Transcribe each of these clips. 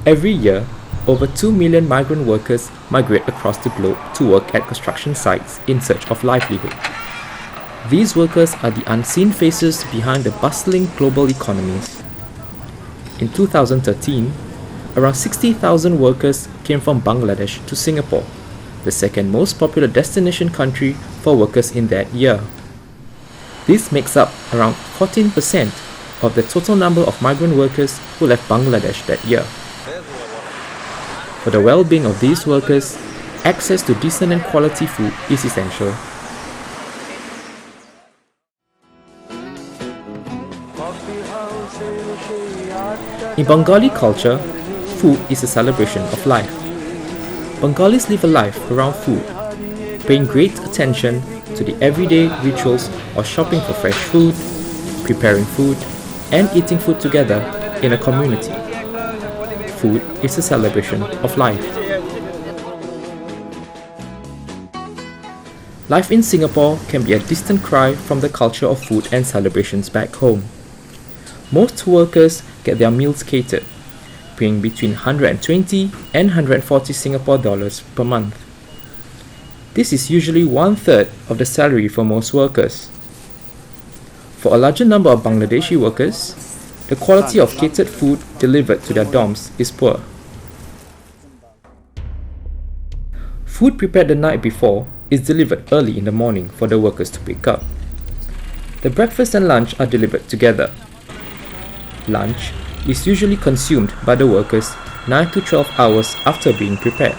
Every year, over 2 million migrant workers migrate across the globe to work at construction sites in search of livelihood. These workers are the unseen faces behind the bustling global economies. In 2013, around 60,000 workers came from Bangladesh to Singapore, the second most popular destination country for workers in that year. This makes up around 14% of the total number of migrant workers who left Bangladesh that year. For the well-being of these workers, access to decent and quality food is essential. In Bengali culture, food is a celebration of life. Bengalis live a life around food, paying great attention to the everyday rituals of shopping for fresh food, preparing food, and eating food together in a community. Food is a celebration of life. Life in Singapore can be a distant cry from the culture of food and celebrations back home. Most workers get their meals catered, paying between 120 and 140 Singapore dollars per month. This is usually 1/3 of the salary for most workers. For a larger number of Bangladeshi workers, the quality of catered food delivered to their dorms is poor. Food prepared the night before is delivered early in the morning for the workers to pick up. The breakfast and lunch are delivered together. Lunch is usually consumed by the workers 9 to 12 hours after being prepared.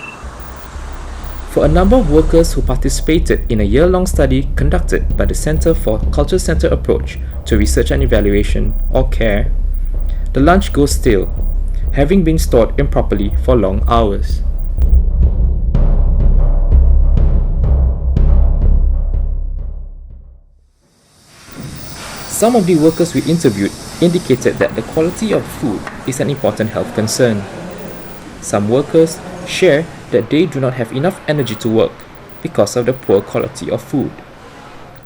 For a number of workers who participated in a year-long study conducted by the Center for Culture-Centered Approach to Research and Evaluation, or CARE, the lunch goes stale, having been stored improperly for long hours. Some of the workers we interviewed indicated that the quality of food is an important health concern. Some workers share that they do not have enough energy to work because of the poor quality of food.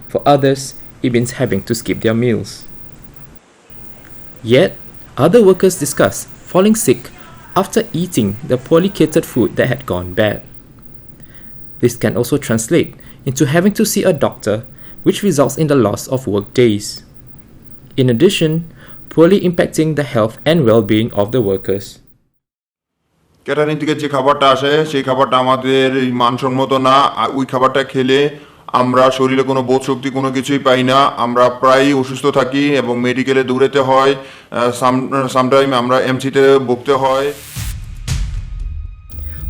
For others, it means having to skip their meals. Yet, other workers discuss falling sick after eating the poorly catered food that had gone bad. This can also translate into having to see a doctor, which results in the loss of work days. In addition, poorly impacting the health and well-being of the workers. Catering থেকে যে খাবারটা আসে সেই খাবারটা আমাদের মানসম্মত না। ওই খাবারটা খেলে আমরা শরীরে কোনো বোধ শক্তি কোনো কিছুই পাই না, আমরা প্রায়ই অসুস্থ থাকি এবং মেডিকেলে দৌড়াতে হয়, সামটাইম আমরা এমসিতে ভুগতে হয়।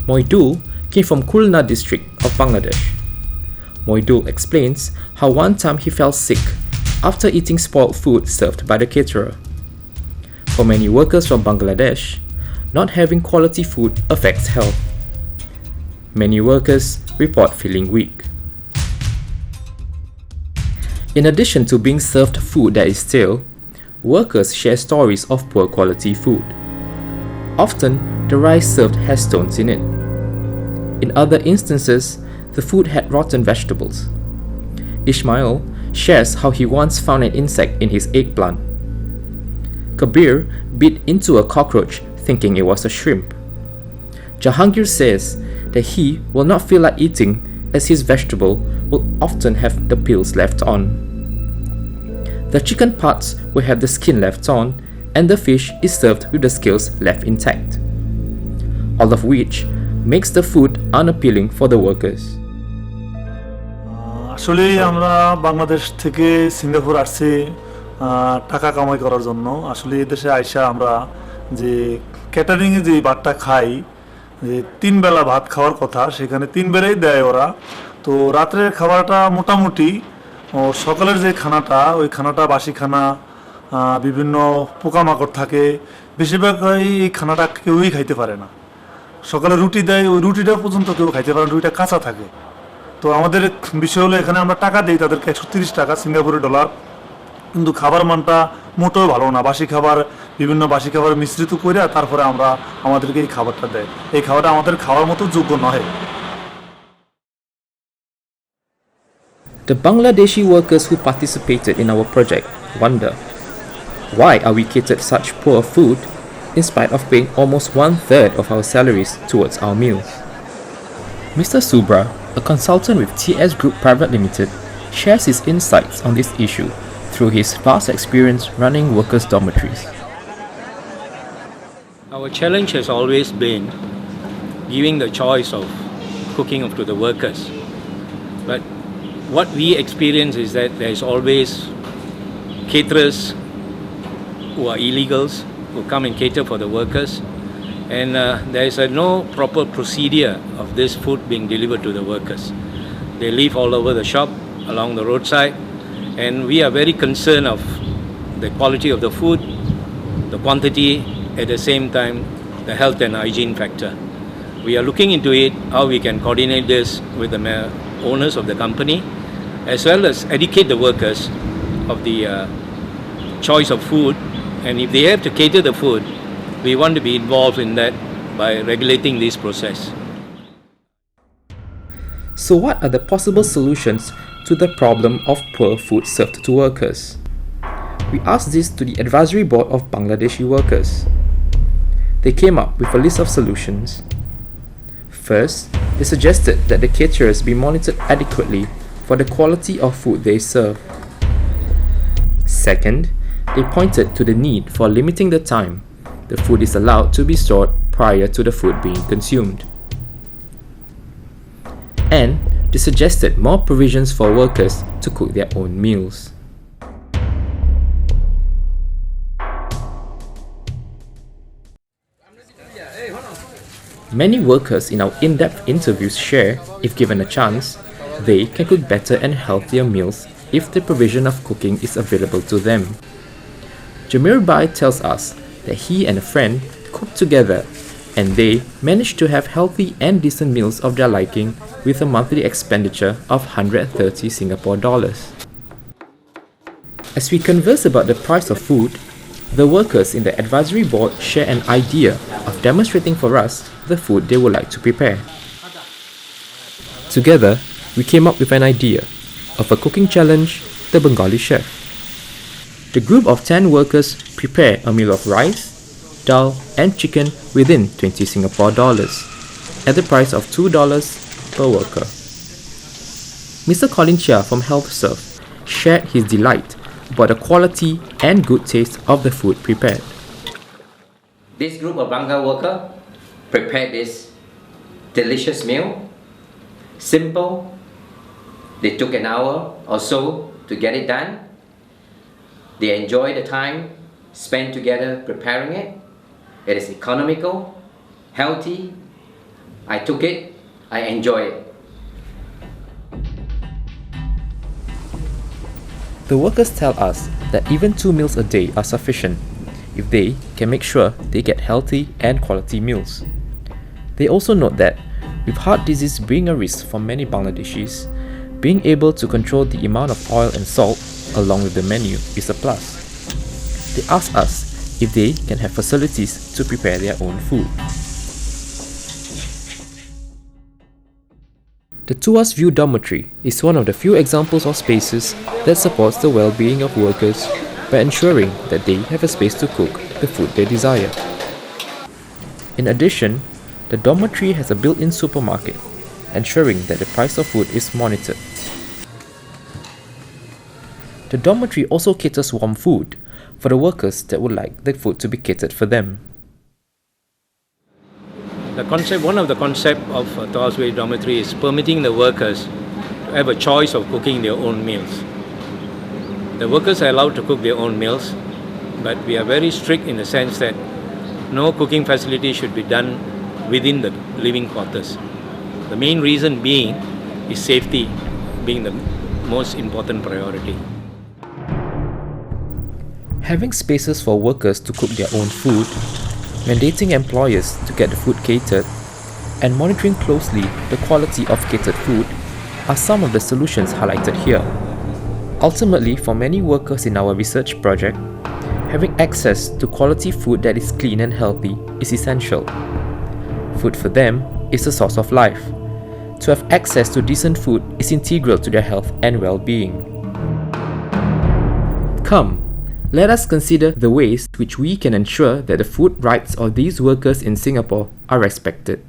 Moidul came from Khulna district of Bangladesh. Moidul explains how one time he fell sick after eating spoiled food served by the caterer. For many workers from Bangladesh, not having quality food affects health. Many workers report feeling weak. In addition to being served food that is stale, workers share stories of poor quality food. Often, the rice served has stones in it. In other instances, the food had rotten vegetables. Ismail shares how he once found an insect in his eggplant. Kabir bit into a cockroach thinking it was a shrimp. Jahangir says that he will not feel like eating as his vegetable will often have the peels left on. The chicken parts will have the skin left on, and the fish is served with the scales left intact. All of which makes the food unappealing for the workers. আসলে আমরা বাংলাদেশ থেকে Singapore আসছি টাকা কামাই করার জন্য। আসলে এই দেশে আইসা আমরা যে ক্যাটারিংয়ে যে ভাতটা খাই, যে 3 বেলা ভাত খাওয়ার কথা সেখানে 3 বেলাই দেয় ওরা। তো রাত্রের খাবারটা মোটামুটি, সকালের যে খানাটা ওই খানাটা বাসি খানা, বিভিন্ন পোকামাকড় থাকে, বেশিরভাগ এই খানাটা কেউই খাইতে পারে না। সকালে রুটি দেয়, ওই রুটিটা পর্যন্ত কেউ খাইতে পারে না, রুটিটা কাঁচা থাকে। তো আমাদের বিষয় হলো এখানে আমরা টাকা দিই তাদেরকে 130 টাকা সিঙ্গাপুরি ডলার, কিন্তু খাবার মানটা মোটেও ভালো না। বাসি খাবার, বিভিন্ন বাসি খাবার মিশ্রিত করে তারপরে আমরা আমাদেরকে এই খাবারটা দেয়। এই খাবারটা আমাদের খাওয়ার মতো যোগ্য নয়। The Bangladeshi workers who participated in our project wonder, why are we catered such poor food in spite of paying almost 1/3 of our salaries towards our meals. Mr. Subra, a consultant with TS Group Private Limited, shares his insights on this issue through his vast experience running workers' dormitories. Our challenge has always been giving the choice of cooking to the workers. But what we experience is that there is always caterers who are illegals who come and cater for the workers, and there is no proper procedure of this food being delivered to the workers. They live all over the shop, along the roadside, and we are very concerned of the quality of the food, the quantity, at the same time the health and hygiene factor. We are looking into it, how we can coordinate this with the owners of the company, as well as educate the workers of the choice of food, and if they have to cater the food, we want to be involved in that by regulating this process. So what are the possible solutions to the problem of poor food served to workers? We asked this to the Advisory Board of Bangladeshi Workers. They came up with a list of solutions. First, they suggested that the caterers be monitored adequately for the quality of food they serve. Second, they pointed to the need for limiting the time the food is allowed to be stored prior to the food being consumed. And they suggested more provisions for workers to cook their own meals. Many workers in our in-depth interviews share, if given a chance, they can cook better and healthier meals if the provision of cooking is available to them. Jamir Bai tells us that he and a friend cooked together and they managed to have healthy and decent meals of their liking with a monthly expenditure of 130 Singapore dollars. As we converse about the price of food, the workers in the advisory board share an idea of demonstrating for us the food they would like to prepare. Together, we came up with an idea of a cooking challenge, the Bengali chef. The group of 10 workers prepare a meal of rice, dal and chicken within 20 Singapore dollars at the price of $2 per worker. Mr. Colin Chia from HealthServe shared his delight about the quality and good taste of the food prepared. This group of Bangla workers prepared this delicious meal. Simple. They took an hour or so to get it done. They enjoyed the time spent together preparing it. It is economical, healthy. I took it. I enjoy it. The workers tell us that even 2 meals a day are sufficient if they can make sure they get healthy and quality meals. They also note that with heart disease being a risk for many Bangladeshis, being able to control the amount of oil and salt along with the menu is a plus. They ask us if they can have facilities to prepare their own food. The Tuas View Dormitory is one of the few examples of spaces that supports the well-being of workers by ensuring that they have a space to cook the food they desire. In addition, the dormitory has a built-in supermarket, ensuring that the price of food is monitored. The dormitory also caters warm food for the workers that would like the food to be catered for them. One of the concepts of Tuas View Dormitory is permitting the workers to have a choice of cooking their own meals. The workers are allowed to cook their own meals, but we are very strict in the sense that no cooking facility should be done within the living quarters. The main reason being is safety being the most important priority. Having spaces for workers to cook their own food, mandating employers to get the food catered, and monitoring closely the quality of catered food are some of the solutions highlighted here. Ultimately, for many workers in our research project, having access to quality food that is clean and healthy is essential. Food for them is a source of life. To have access to decent food is integral to their health and well-being. Come, Let us consider the ways which we can ensure that the food rights of these workers in Singapore are respected.